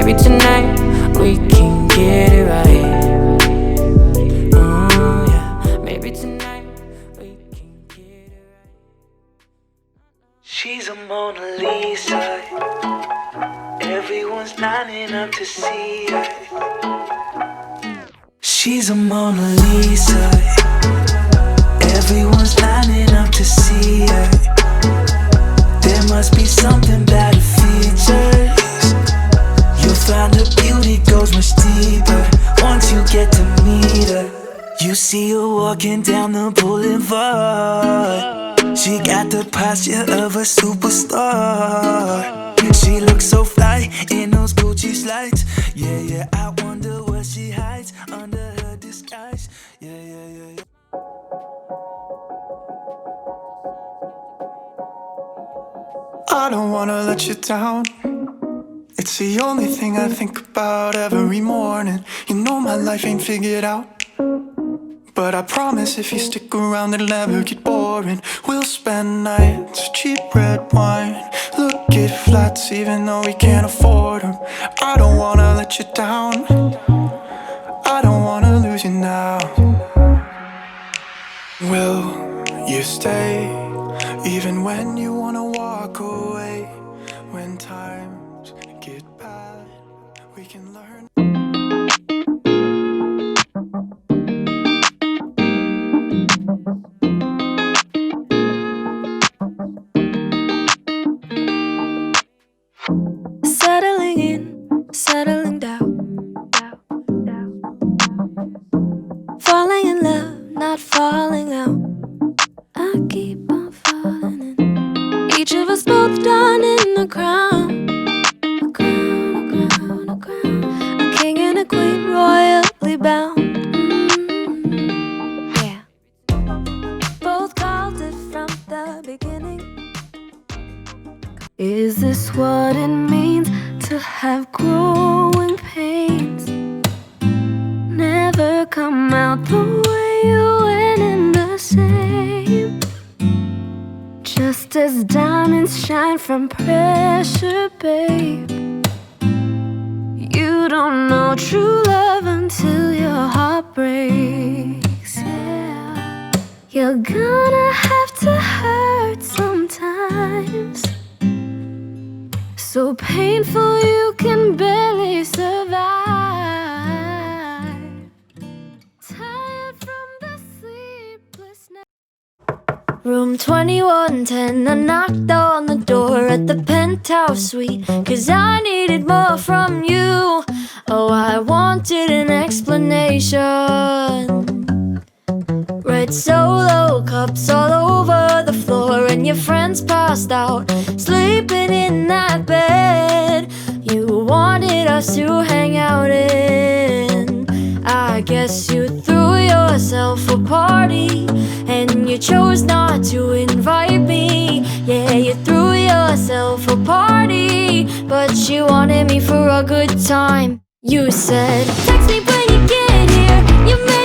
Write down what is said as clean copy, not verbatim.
maybe tonight we can get it right. Yeah, maybe tonight we can get it right. She's a Mona Lisa, everyone's lining up to see her. She's a Mona Lisa, everyone's lining up to see her. There must be something about her features. You'll find her beauty goes much deeper once you get to meet her. You see her walking down the boulevard. She got the posture of a superstar. She looks so fly in those Gucci slides. Yeah, yeah, I wonder what she hides under her disguise. Yeah, yeah, yeah, yeah. I don't wanna let you down. It's the only thing I think about every morning. You know my life ain't figured out, but I promise if you stick around it'll never get boring. We'll spend nights, cheap red wine, look at flats even though we can't afford them. I don't wanna let you down, I don't wanna lose you now. Will you stay even when you wanna walk away? When times get bad, we can learn. Settling in, settling down. Falling in love, not falling out. I keep on falling in. Each of us both done in the crown. A crown, a crown, a crown. A king and a queen royally bound. Yeah. Both called it from the beginning. Is this what it means to have growing pains? Never come out the way you went in the same. Just as diamonds shine from pressure, babe. You don't know true love until your heart breaks, yeah. You're gonna have to hurt sometimes, so painful you can barely survive. Tired from the sleepless night. Room 2110, I knocked on the door at the penthouse suite, 'cause I needed more from you. Oh, I wanted an explanation. Red Solo cups all over the floor, and your friends passed out, sleeping in that bed you wanted us to hang out in. I guess you threw yourself a party, and you chose not to invite me. Yeah, you threw yourself a party, but you wanted me for a good time. You said, text me when you get here. You made